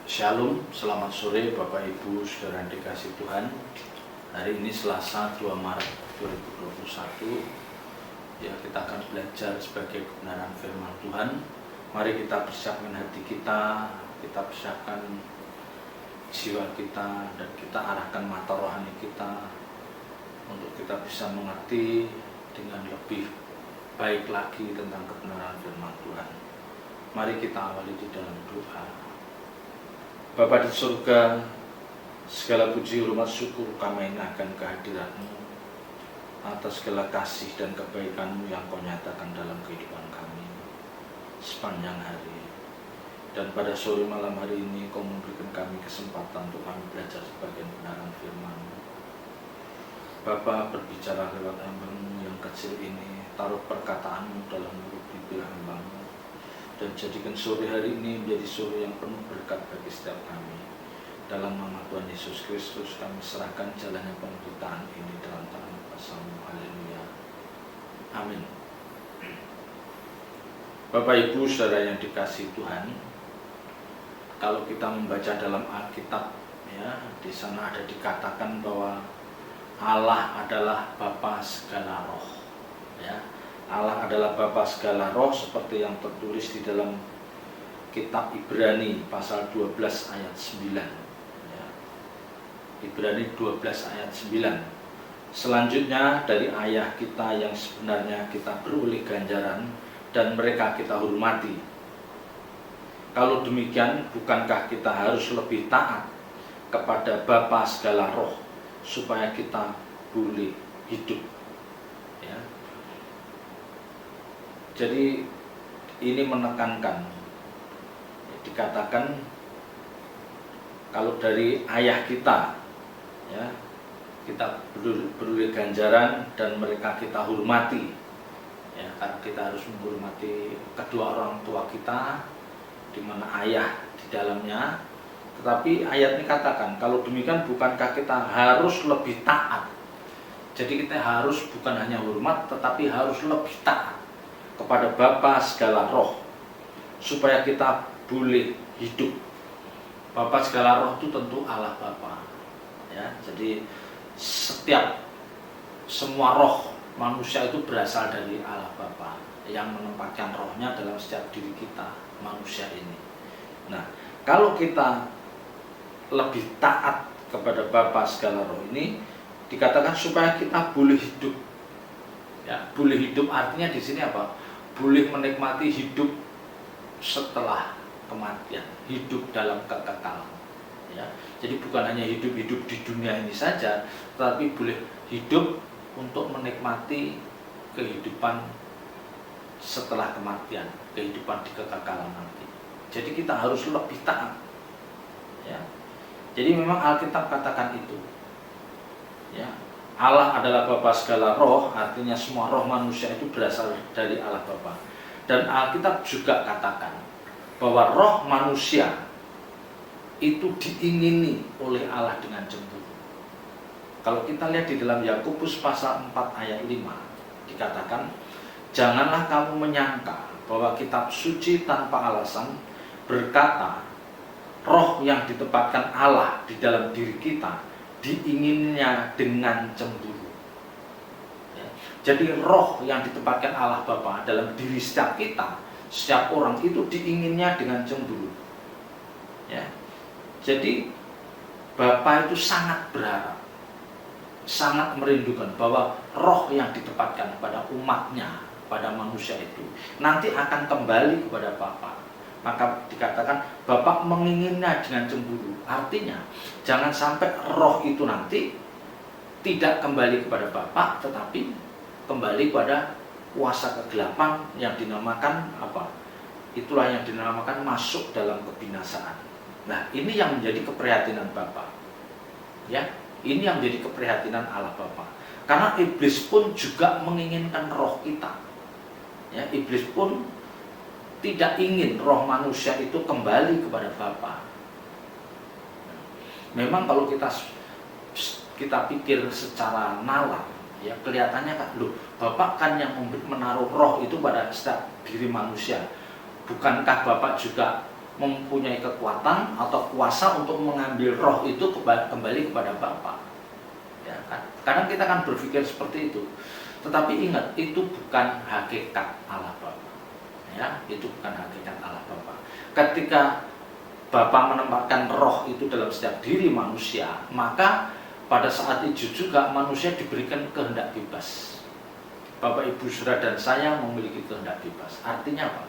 Shalom, selamat sore Bapak Ibu Saudara yang dikasihi Tuhan. Hari ini Selasa 2 Maret 2021. Ya, kita akan belajar sebagai kebenaran firman Tuhan. Mari kita persiapkan hati kita persiapkan jiwa kita, dan kita arahkan mata rohani kita untuk kita bisa mengerti dengan lebih baik lagi tentang kebenaran firman Tuhan. Mari kita awali di dalam doa. Bapa di surga, segala puji, hormat, syukur kami naikkan kehadirat-Mu atas segala kasih dan kebaikan-Mu yang Kau nyatakan dalam kehidupan kami sepanjang hari. Dan pada sore malam hari ini Kau memberikan kami kesempatan untuk kami belajar sebagian kebenaran firman-Mu. Bapa, berbicara lewat hamba-Mu yang kecil ini, taruh perkataan-Mu dalam mulut bibir hamba-Mu, dan jadikan sore hari ini menjadi sore yang penuh berkat bagi setiap kami. Dalam nama Tuhan Yesus Kristus kami serahkan jalannya pemberitaan ini dalam tangan kuasa-Mu. Haleluya. Amin. Bapak Ibu Saudara yang dikasihi Tuhan, kalau kita membaca dalam Alkitab, ya, di sana ada dikatakan bahwa Allah adalah Bapa segala roh. Ya. Allah adalah Bapa segala roh seperti yang tertulis di dalam kitab Ibrani pasal 12 ayat 9. Ya. Ibrani 12 ayat 9. Selanjutnya dari ayah kita yang sebenarnya kita beroleh ganjaran dan mereka kita hormati. Kalau demikian, bukankah kita harus lebih taat kepada Bapa segala roh supaya kita boleh hidup? Ya. Jadi ini menekankan, dikatakan kalau dari ayah kita, ya, kita beroleh ganjaran dan mereka kita hormati, ya, karena kita harus menghormati kedua orang tua kita, di mana ayah di dalamnya. Tetapi ayat ini katakan, kalau demikian bukankah kita harus lebih taat? Jadi kita harus bukan hanya hormat, tetapi harus lebih taat kepada Bapa segala roh supaya kita boleh hidup. Bapa segala roh itu tentu Allah Bapa. Ya, jadi semua roh manusia itu berasal dari Allah Bapa yang menempatkan rohnya dalam setiap diri kita manusia ini. Nah, kalau kita lebih taat kepada Bapa segala roh ini, dikatakan supaya kita boleh hidup. Ya, boleh hidup artinya di sini apa? Boleh menikmati hidup setelah kematian, hidup dalam kekekalan. Ya, jadi bukan hanya hidup-hidup di dunia ini saja, tetapi boleh hidup untuk menikmati kehidupan setelah kematian, kehidupan di kekekalan nanti. Jadi kita harus lebih taat. Ya, jadi memang Alkitab katakan itu. Ya, Allah adalah Bapa segala roh, artinya semua roh manusia itu berasal dari Allah Bapa. Dan Alkitab juga katakan bahwa roh manusia itu diingini oleh Allah dengan cemburu. Kalau kita lihat di dalam Yakobus pasal 4 ayat 5, dikatakan, janganlah kamu menyangka bahwa kitab suci tanpa alasan berkata, roh yang ditempatkan Allah di dalam diri kita diinginnya dengan cemburu. Ya. Jadi roh yang ditempatkan Allah Bapa dalam diri setiap kita, setiap orang itu diinginnya dengan cemburu. Ya. Jadi Bapa itu sangat berharap, sangat merindukan bahwa roh yang ditempatkan pada umatnya, pada manusia itu nanti akan kembali kepada Bapa. Maka dikatakan Bapa menginginnya dengan cemburu. Artinya jangan sampai roh itu nanti tidak kembali kepada Bapa, tetapi kembali pada kuasa kegelapan yang dinamakan apa? Itulah yang dinamakan masuk dalam kebinasaan. Nah, ini yang menjadi keprihatinan Bapa. Ya, ini yang menjadi keprihatinan Allah Bapa. Karena iblis pun juga menginginkan roh kita. Ya, iblis pun tidak ingin roh manusia itu kembali kepada Bapa. Memang kalau kita pikir secara nalar, ya kelihatannya kan, loh, Bapa kan yang menaruh roh itu pada setiap diri manusia. Bukankah Bapa juga mempunyai kekuatan atau kuasa untuk mengambil roh itu kembali kepada Bapa. Ya kan? Kadang kita kan berpikir seperti itu. Tetapi ingat, itu bukan hakikat Allah Bapa. Ya, itu bukan hakikat Allah Bapa. Ketika Bapa menempatkan roh itu dalam setiap diri manusia, maka pada saat itu juga manusia diberikan kehendak bebas. Bapak, Ibu, Saudara, dan saya memiliki kehendak bebas. Artinya apa?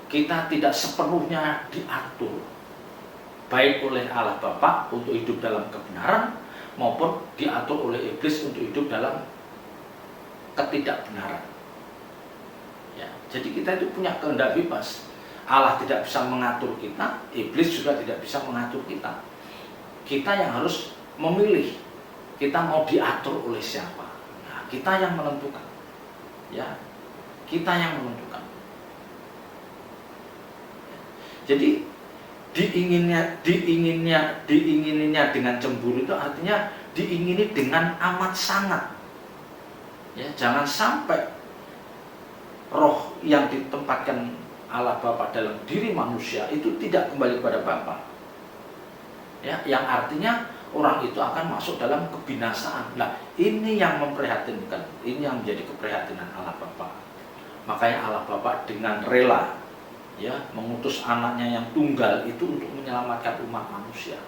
Kita tidak sepenuhnya diatur baik oleh Allah Bapa untuk hidup dalam kebenaran, maupun diatur oleh iblis untuk hidup dalam ketidakbenaran. Ya, jadi kita itu punya kehendak bebas. Allah tidak bisa mengatur kita, iblis juga tidak bisa mengatur kita. Kita yang harus memilih, kita mau diatur oleh siapa. Nah, kita yang menentukan. Ya, kita yang menentukan. Jadi diingininya dengan cemburu itu artinya diingini dengan amat sangat. Ya, jangan sampai roh yang ditempatkan Allah Bapa dalam diri manusia itu tidak kembali kepada Bapa. Ya, yang artinya orang itu akan masuk dalam kebinasaan. Nah, ini yang memprihatinkan, ini yang menjadi keprihatinan Allah Bapa. Makanya Allah Bapa dengan rela ya mengutus anaknya yang tunggal itu untuk menyelamatkan umat manusia.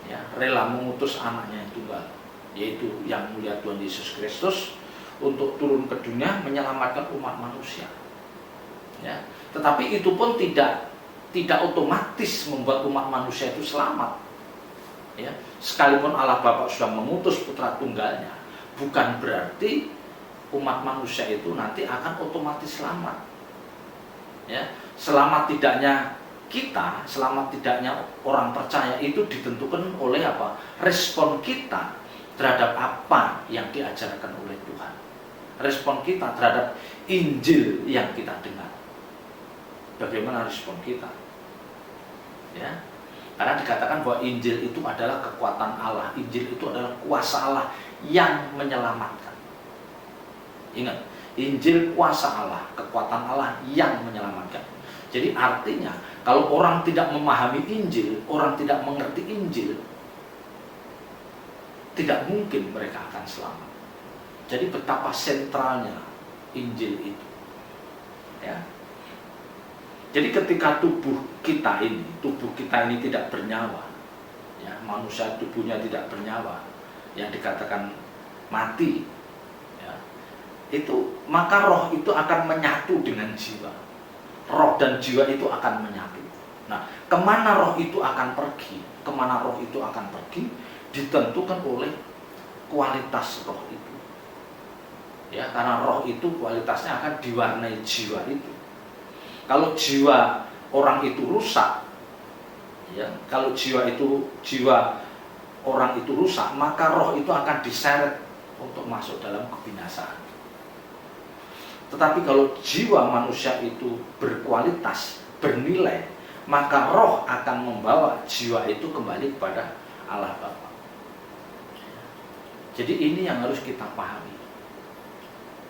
Ya, rela mengutus anaknya yang tunggal, yaitu yang mulia Tuhan Yesus Kristus, untuk turun ke dunia menyelamatkan umat manusia. Ya, tetapi itu pun tidak otomatis membuat umat manusia itu selamat. Ya, sekalipun Allah Bapa sudah mengutus putra tunggalnya, bukan berarti umat manusia itu nanti akan otomatis selamat. Ya, selamat tidaknya kita, selamat tidaknya orang percaya itu ditentukan oleh apa? Respon kita terhadap apa yang diajarkan oleh Tuhan. Respon kita terhadap Injil yang kita dengar. Bagaimana respon kita? Ya. Karena dikatakan bahwa Injil itu adalah kekuatan Allah. Injil itu adalah kuasa Allah yang menyelamatkan. Ingat, Injil kuasa Allah, kekuatan Allah yang menyelamatkan. Jadi artinya, kalau orang tidak memahami Injil, orang tidak mengerti Injil, tidak mungkin mereka akan selamat. Jadi betapa sentralnya Injil itu. Ya. Jadi ketika tubuh kita ini tidak bernyawa, ya, manusia tubuhnya tidak bernyawa, yang dikatakan mati, ya, itu maka roh itu akan menyatu dengan jiwa. Roh dan jiwa itu akan menyatu. Nah, kemana roh itu akan pergi? Kemana roh itu akan pergi? Ditentukan oleh kualitas roh itu. Ya, karena roh itu kualitasnya akan diwarnai jiwa itu. Kalau jiwa orang itu rusak, ya, kalau jiwa orang itu rusak, maka roh itu akan diseret untuk masuk dalam kebinasaan. Tetapi kalau jiwa manusia itu berkualitas, bernilai, maka roh akan membawa jiwa itu kembali kepada Allah Bapa. Jadi ini yang harus kita pahami.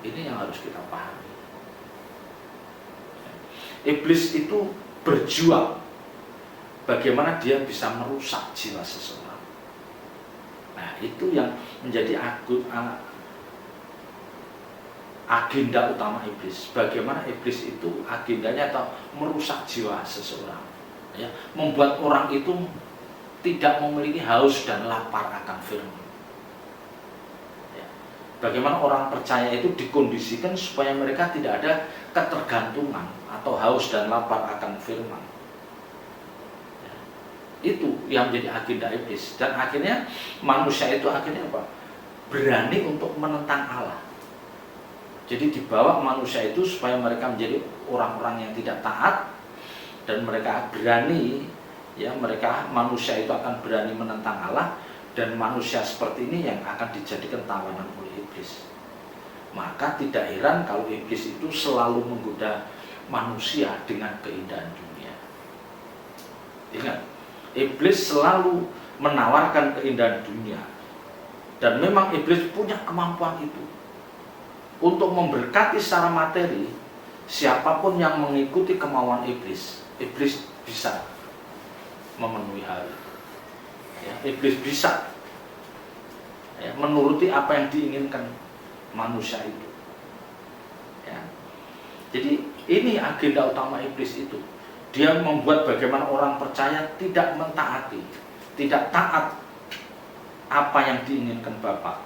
Ini yang harus kita pahami. Iblis itu berjuang bagaimana dia bisa merusak jiwa seseorang. Nah, itu yang menjadi agenda utama iblis. Bagaimana iblis itu agendanya atau merusak jiwa seseorang, ya, membuat orang itu tidak memiliki haus dan lapar akan firman. Ya. Bagaimana orang percaya itu dikondisikan supaya mereka tidak ada ketergantungan atau haus dan lapar akan firman. Ya. Itu yang menjadi agenda iblis. Dan akhirnya manusia itu akhirnya apa? Berani untuk menentang Allah. Jadi dibawa manusia itu supaya mereka menjadi orang-orang yang tidak taat, dan mereka berani, ya, manusia itu akan berani menentang Allah, dan manusia seperti ini yang akan dijadikan tawanan oleh iblis. Maka tidak heran kalau iblis itu selalu menggoda manusia dengan keindahan dunia. Ingat, iblis selalu menawarkan keindahan dunia, dan memang iblis punya kemampuan itu untuk memberkati secara materi siapapun yang mengikuti kemauan iblis. iblis bisa memenuhi hal itu. Ya, iblis bisa ya, menuruti apa yang diinginkan manusia itu. Ya. Jadi ini agenda utama iblis itu. Dia membuat bagaimana orang percaya tidak mentaati, tidak taat apa yang diinginkan Bapa.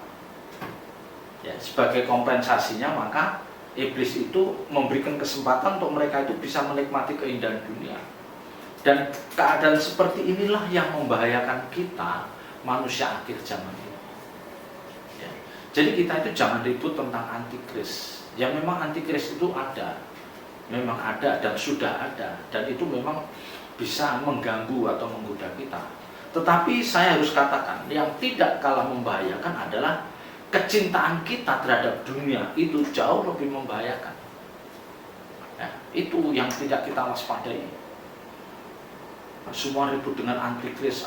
Ya, sebagai kompensasinya maka iblis itu memberikan kesempatan untuk mereka itu bisa menikmati keindahan dunia. Dan keadaan seperti inilah yang membahayakan kita manusia akhir zaman ini. Ya. Jadi kita itu jangan ribut tentang antikris. Yang memang antikris itu ada, memang ada dan sudah ada, dan itu memang bisa mengganggu atau menggoda kita. Tetapi saya harus katakan, yang tidak kalah membahayakan adalah kecintaan kita terhadap dunia itu jauh lebih membahayakan. Ya, itu yang tidak kita waspadai. Semua ribut dengan antikris,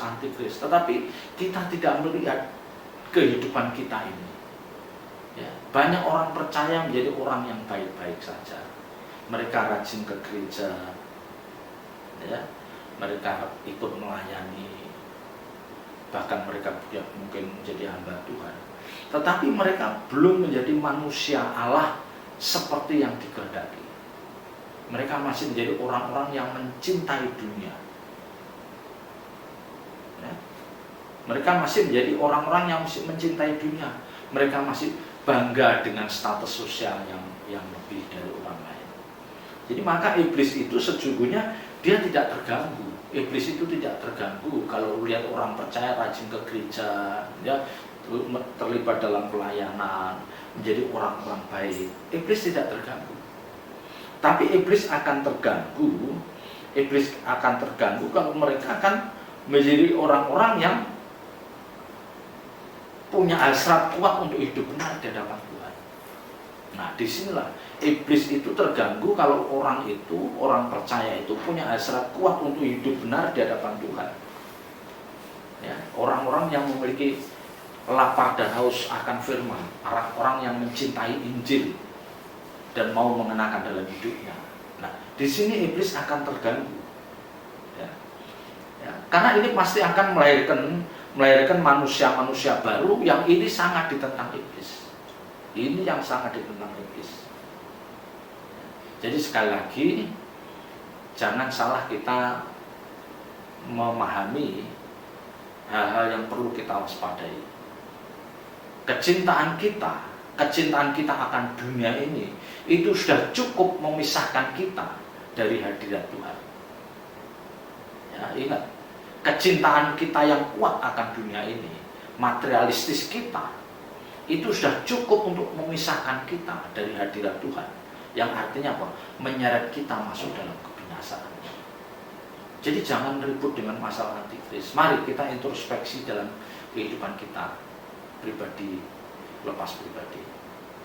tetapi kita tidak melihat kehidupan kita ini. Ya, banyak orang percaya menjadi orang yang baik-baik saja. Mereka rajin ke gereja, ya, mereka ikut melayani, bahkan mereka mungkin menjadi hamba Tuhan. Tetapi mereka belum menjadi manusia Allah seperti yang dikehendaki. Mereka masih menjadi orang-orang yang mencintai dunia. Ya. Mereka masih menjadi orang-orang yang masih mencintai dunia. Mereka masih bangga dengan status sosial yang lebih dari orang lain. Jadi maka iblis itu sesungguhnya dia tidak terganggu. Iblis itu tidak terganggu kalau lihat orang percaya rajin ke gereja, ya, terlibat dalam pelayanan, menjadi orang-orang baik. Iblis tidak terganggu. Tapi iblis akan terganggu. Iblis akan terganggu kalau mereka akan menjadi orang-orang yang punya hasrat kuat untuk hidup benar di hadapan Tuhan. Nah, disinilah iblis itu terganggu kalau orang percaya itu punya hasrat kuat untuk hidup benar di hadapan Tuhan. Ya, orang-orang yang memiliki lapar dan haus akan firman, orang-orang yang mencintai Injil dan mau mengenakan dalam hidupnya. Nah, di sini iblis akan terganggu. Ya. Ya, karena ini pasti akan melahirkan manusia-manusia baru yang ini sangat ditentang iblis. Ini yang sangat ditentang iblis. Jadi sekali lagi, jangan salah kita memahami hal-hal yang perlu kita waspadai. Kecintaan kita akan dunia ini itu sudah cukup memisahkan kita dari hadirat Tuhan. Ya, ingat, kecintaan kita yang kuat akan dunia ini, materialistis kita, itu sudah cukup untuk memisahkan kita dari hadirat Tuhan. Yang artinya apa? Menyeret kita masuk dalam kebinasaan. Jadi jangan ribut dengan masalah antikris. Mari kita introspeksi dalam kehidupan kita pribadi, lepas pribadi.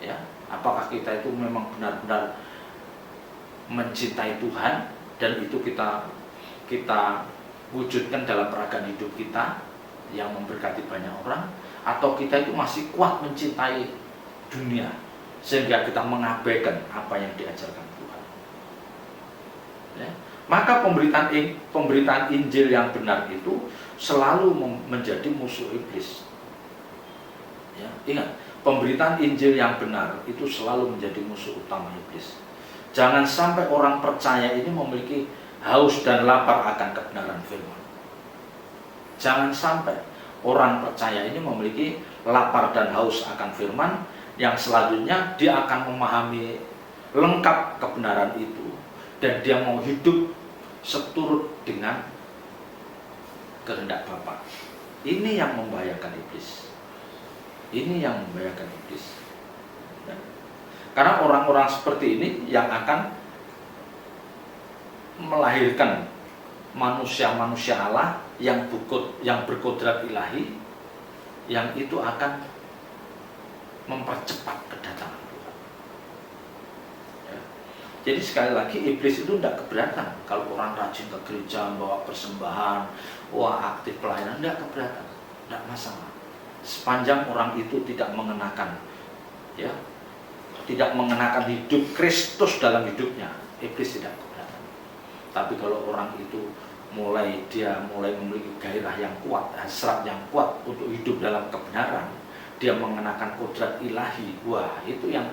Ya, apakah kita itu memang benar-benar mencintai Tuhan dan itu kita wujudkan dalam peragaan hidup kita yang memberkati banyak orang, atau kita itu masih kuat mencintai dunia sehingga kita mengabaikan apa yang diajarkan Tuhan. Ya. Maka pemberitaan Injil yang benar itu selalu menjadi musuh iblis. Ya, ingat, pemberitaan Injil yang benar itu selalu menjadi musuh utama iblis. Jangan sampai orang percaya ini memiliki haus dan lapar akan kebenaran firman. Jangan sampai orang percaya ini memiliki lapar dan haus akan firman, yang selanjutnya dia akan memahami lengkap kebenaran itu dan dia mau hidup seturut dengan kehendak Bapa. Ini yang membahayakan iblis. Ini yang membahayakan iblis. Ya. Karena orang-orang seperti ini yang akan melahirkan manusia-manusia Allah yang berkodrat ilahi, yang itu akan mempercepat kedatangan Tuhan. Ya. Jadi sekali lagi iblis itu tidak keberatan kalau orang rajin ke gereja, bawa persembahan, aktif pelayanan, tidak keberatan, tidak masalah. Sepanjang orang itu tidak mengenakan, ya, tidak mengenakan hidup Kristus dalam hidupnya, iblis tidak keberatan. Tapi kalau orang itu mulai memiliki gairah yang kuat, hasrat yang kuat untuk hidup dalam kebenaran, dia mengenakan kodrat ilahi, wah itu yang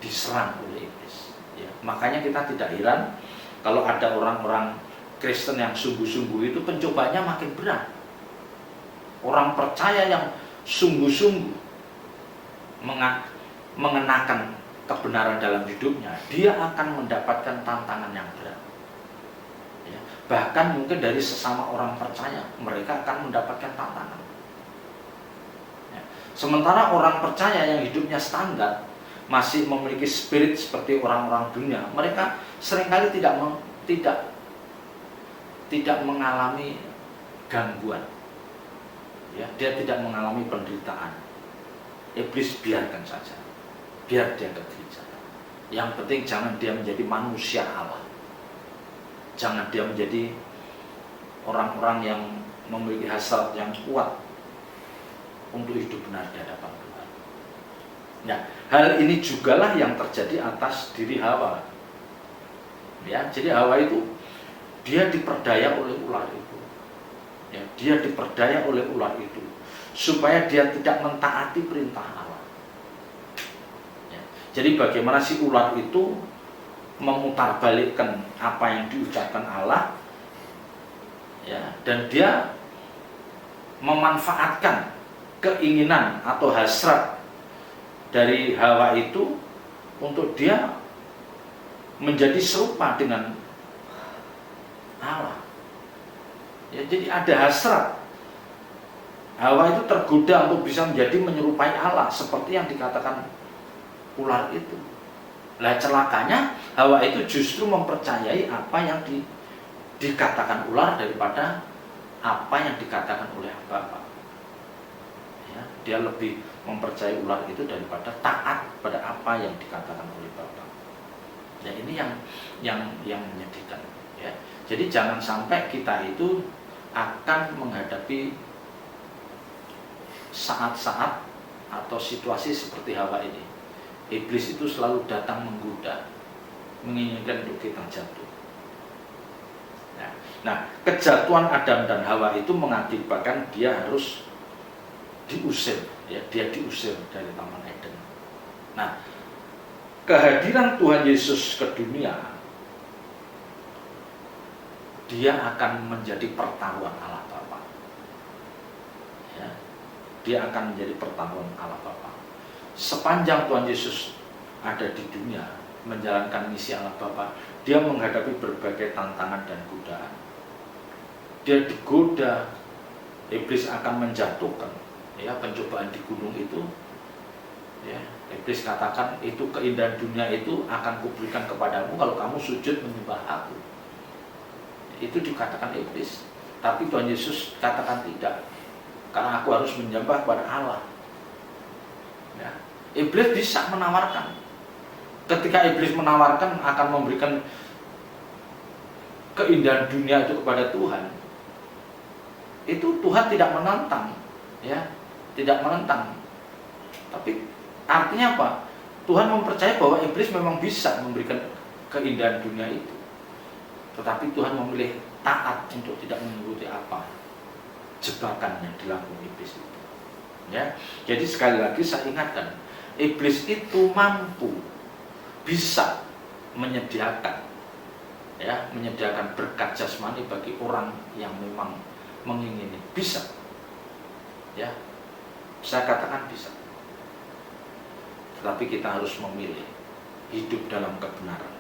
diserang oleh iblis. Ya, makanya kita tidak heran kalau ada orang-orang Kristen yang sungguh-sungguh itu pencobanya makin berat. Orang percaya yang sungguh-sungguh mengenakan kebenaran dalam hidupnya, dia akan mendapatkan tantangan yang berat. Ya, bahkan mungkin dari sesama orang percaya, mereka akan mendapatkan tantangan. Ya, sementara orang percaya yang hidupnya standar, masih memiliki spirit seperti orang-orang dunia, mereka seringkali tidak mengalami gangguan. Ya, dia tidak mengalami penderitaan. Iblis biarkan saja, biar dia ke gereja. Yang penting jangan dia menjadi manusia Allah. Jangan dia menjadi orang-orang yang memiliki hasrat yang kuat untuk hidup benar di hadapan Tuhan. Nah, hal ini jugalah yang terjadi atas diri Hawa. Ya, jadi Hawa itu dia diperdaya oleh ular itu. Ya, dia diperdaya oleh ular itu supaya dia tidak mentaati perintah Allah. Ya, jadi bagaimana si ular itu memutarbalikkan apa yang diucapkan Allah, ya, dan dia memanfaatkan keinginan atau hasrat dari Hawa itu untuk dia menjadi serupa dengan Allah. Ya, jadi ada hasrat. Hawa itu tergoda untuk bisa menyerupai Allah seperti yang dikatakan ular itu. Lah celakanya Hawa itu justru mempercayai apa yang dikatakan ular daripada apa yang dikatakan oleh Bapa. Ya, dia lebih mempercayai ular itu daripada taat pada apa yang dikatakan oleh Bapa. Ya, ini yang menyedihkan. Ya. Jadi jangan sampai kita itu akan menghadapi saat-saat atau situasi seperti Hawa ini. Iblis itu selalu datang menggoda, menginginkan untuk kita jatuh. Nah, kejatuhan Adam dan Hawa itu mengakibatkan dia harus diusir, ya, dia diusir dari Taman Eden. Nah, kehadiran Tuhan Yesus ke dunia, dia akan menjadi pertaruhan Allah Bapa. Ya, dia akan menjadi pertaruhan Allah Bapa. Sepanjang Tuhan Yesus ada di dunia menjalankan misi Allah Bapa, dia menghadapi berbagai tantangan dan godaan. Dia digoda, iblis akan menjatuhkan. Ya, pencobaan di gunung itu, ya, iblis katakan itu keindahan dunia itu akan kuberikan kepadamu kalau kamu sujud menyembah aku. Itu dikatakan iblis. Tapi Tuhan Yesus katakan tidak, karena aku harus menyembah kepada Allah. Ya, iblis bisa menawarkan. Ketika iblis menawarkan akan memberikan keindahan dunia itu kepada Tuhan, itu Tuhan tidak menentang, ya, tidak menentang. Tapi artinya apa? Tuhan mempercayai bahwa iblis memang bisa memberikan keindahan dunia itu. Tetapi Tuhan memilih taat untuk tidak mengikuti apa jebakan yang dilakukan iblis itu. Ya, jadi sekali lagi saya ingatkan, iblis itu mampu, bisa menyediakan, ya, menyediakan berkat jasmani bagi orang yang memang mengingini, bisa. Ya, saya katakan bisa. Tetapi kita harus memilih hidup dalam kebenaran.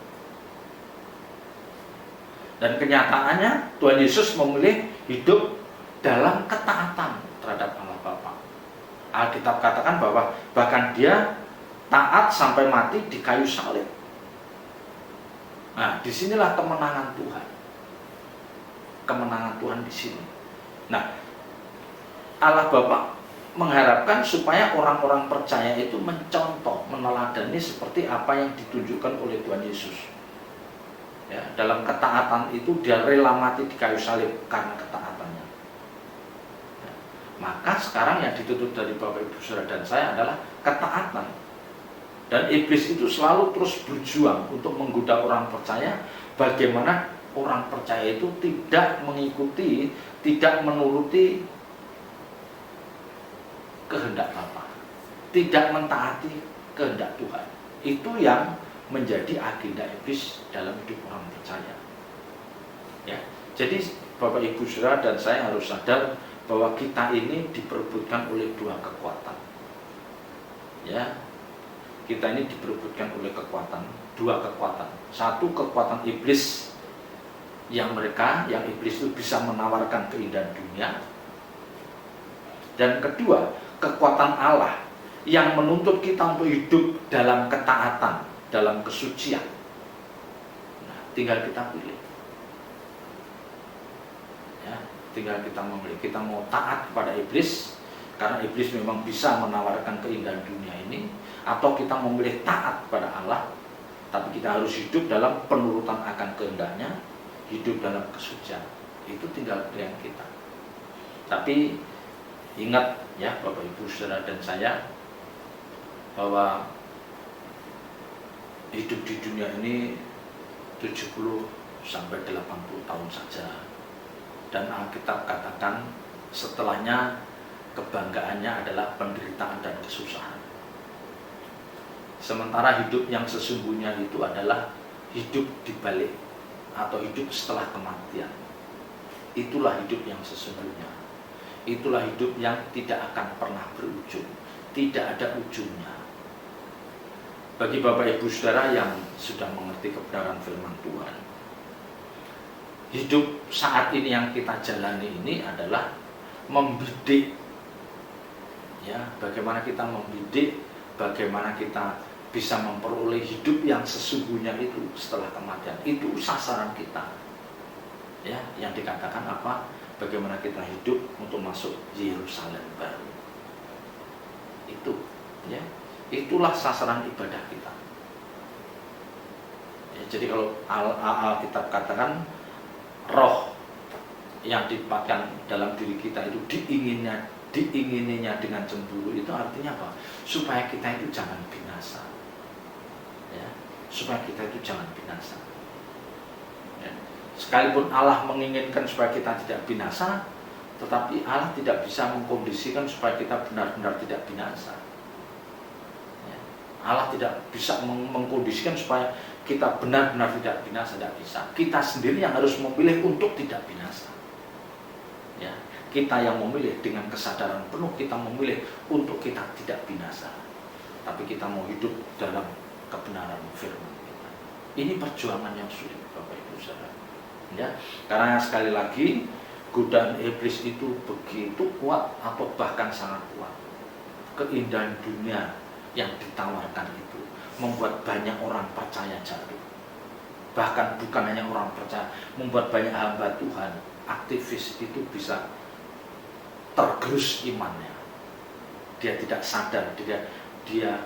Dan kenyataannya Tuhan Yesus memilih hidup dalam ketaatan terhadap Allah Bapa. Alkitab katakan bahwa bahkan dia taat sampai mati di kayu salib. Nah, disinilah kemenangan Tuhan. Kemenangan Tuhan di sini. Nah, Allah Bapa mengharapkan supaya orang-orang percaya itu mencontoh, meneladani seperti apa yang ditunjukkan oleh Tuhan Yesus. Ya, dalam ketaatan itu dia rela mati di kayu salib karena ketaatannya. Ya, maka sekarang yang dituntut dari Bapak Ibu Saudara dan saya adalah ketaatan. Dan iblis itu selalu terus berjuang untuk menggoda orang percaya bagaimana orang percaya itu tidak mengikuti, tidak menuruti kehendak Bapa, tidak mentaati kehendak Tuhan. Itu yang menjadi agenda iblis dalam hidup orang percaya. Ya, jadi Bapak Ibu Saudara dan saya harus sadar bahwa kita ini diperebutkan oleh dua kekuatan. Ya, kita ini diperebutkan oleh dua kekuatan. Satu, kekuatan iblis yang iblis itu bisa menawarkan keindahan dunia. Dan kedua, kekuatan Allah yang menuntut kita untuk hidup dalam ketaatan, dalam kesucian. Nah, tinggal kita pilih. Ya, tinggal kita memilih. Kita mau taat kepada iblis karena iblis memang bisa menawarkan keindahan dunia ini, atau kita memilih taat kepada Allah, tapi kita harus hidup dalam penurutan akan kehendaknya, hidup dalam kesucian. Itu tinggal pilihan kita. Tapi ingat ya Bapak Ibu Saudara dan saya, bahwa hidup di dunia ini 70 sampai 80 tahun saja. Dan Alkitab katakan setelahnya kebanggaannya adalah penderitaan dan kesusahan. Sementara hidup yang sesungguhnya itu adalah hidup di balik atau hidup setelah kematian. Itulah hidup yang sesungguhnya. Itulah hidup yang tidak akan pernah berujung, tidak ada ujungnya. Bagi Bapak Ibu Saudara yang sudah mengerti kebenaran firman Tuhan, hidup saat ini yang kita jalani ini adalah membidik, ya, bagaimana kita membidik, bagaimana kita bisa memperoleh hidup yang sesungguhnya itu setelah kematian. Itu sasaran kita, ya, yang dikatakan apa? Bagaimana kita hidup untuk masuk Yerusalem baru. Itu, ya, itulah sasaran ibadah kita. Ya, jadi kalau Alkitab katakan roh yang ditempatkan dalam diri kita itu diingininya dengan cemburu, itu artinya apa? Supaya kita itu jangan binasa, ya, supaya kita itu jangan binasa. Ya. Sekalipun Allah menginginkan supaya kita tidak binasa, tetapi Allah tidak bisa mengkondisikan supaya kita benar-benar tidak binasa. Ya. Allah tidak bisa mengkondisikan supaya kita benar-benar tidak binasa, tidak bisa. Kita sendiri yang harus memilih untuk tidak binasa. Ya, kita yang memilih dengan kesadaran penuh, kita memilih untuk kita tidak binasa, tapi kita mau hidup dalam kebenaran firman kita. Ini perjuangan yang sulit, Bapak Ibu Saudara. Ya, karena sekali lagi godaan iblis itu begitu kuat atau bahkan sangat kuat. Keindahan dunia yang ditawarkan itu membuat banyak orang percaya jatuh. Bahkan bukan hanya orang percaya, membuat banyak hamba Tuhan, aktivis itu bisa tergerus imannya. Dia tidak sadar, dia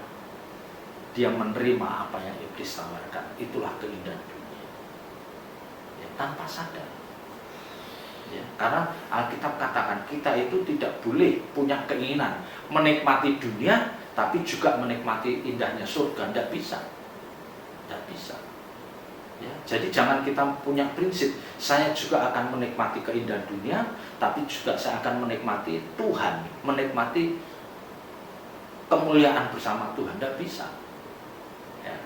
menerima apa yang iblis tawarkan. Itulah keindahan dunia, ya, tanpa sadar. Ya, karena Alkitab katakan kita itu tidak boleh punya keinginan menikmati dunia tapi juga menikmati indahnya surga. Tidak bisa, tidak bisa. Ya, jadi jangan kita punya prinsip saya juga akan menikmati keindahan dunia, tapi juga saya akan menikmati Tuhan, menikmati kemuliaan bersama Tuhan. Tidak bisa. Ya.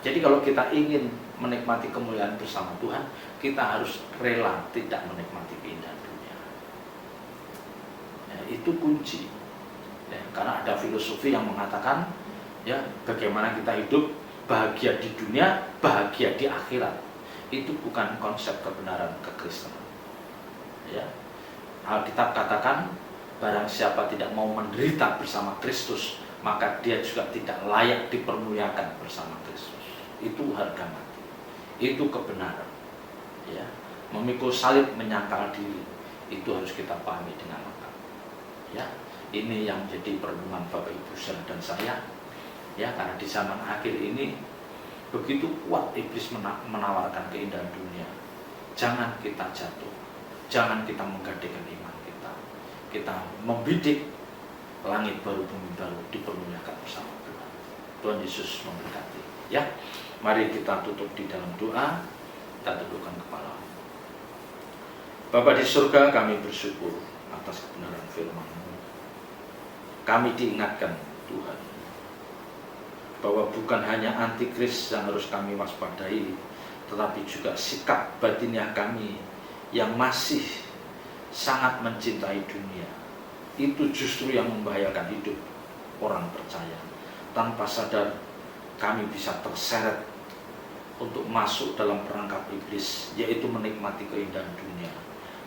Jadi kalau kita ingin menikmati kemuliaan bersama Tuhan, kita harus rela tidak menikmati keindahan dunia. Ya, itu kunci. Ya, karena ada filosofi yang mengatakan, ya, bagaimana kita hidup bahagia di dunia, bahagia di akhirat. Itu bukan konsep kebenaran kekristenan. Ya. Alkitab katakan, barang siapa tidak mau menderita bersama Kristus, maka dia juga tidak layak dipermuliakan bersama Kristus. Itu harga mati. Itu kebenaran. Ya. Memikul salib, menyangkal diri, itu harus kita pahami dengan lengkap. Ya. Ini yang menjadi perenungan Bapak Ibu Saudara dan saya. Ya, karena di zaman akhir ini begitu kuat iblis menawarkan keindahan dunia. Jangan kita jatuh, jangan kita menggadaikan iman kita. Kita membidik langit baru, bumi baru, dipermuliakan bersama Tuhan. Tuhan Yesus memberkati. Ya, mari kita tutup di dalam doa. Kita tundukkan kepala. Bapa di surga, kami bersyukur atas kebenaran firman-Mu. Kami diingatkan Tuhan bahwa bukan hanya antikris yang harus kami waspadai, tetapi juga sikap batiniah kami yang masih sangat mencintai dunia. Itu justru yang membahayakan hidup orang percaya. Tanpa sadar kami bisa terseret untuk masuk dalam perangkap iblis, yaitu menikmati keindahan dunia.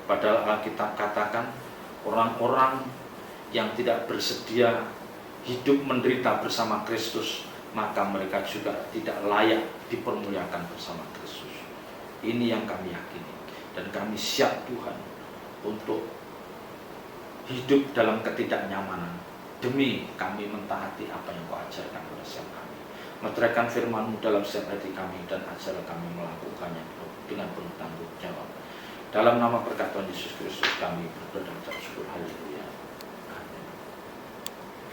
Padahal Alkitab katakan orang-orang yang tidak bersedia hidup menderita bersama Kristus, maka mereka juga tidak layak dipermuliakan bersama Kristus. Ini yang kami yakini, dan kami siap Tuhan untuk hidup dalam ketidaknyamanan demi kami mentaati apa yang Kau ajarkan kepada setiap kami. Meteraikan firman-Mu dalam setiap hati kami, dan ajar kami melakukannya dengan penuh tanggung jawab. Dalam nama berkat Tuhan Yesus Kristus kami berdoa.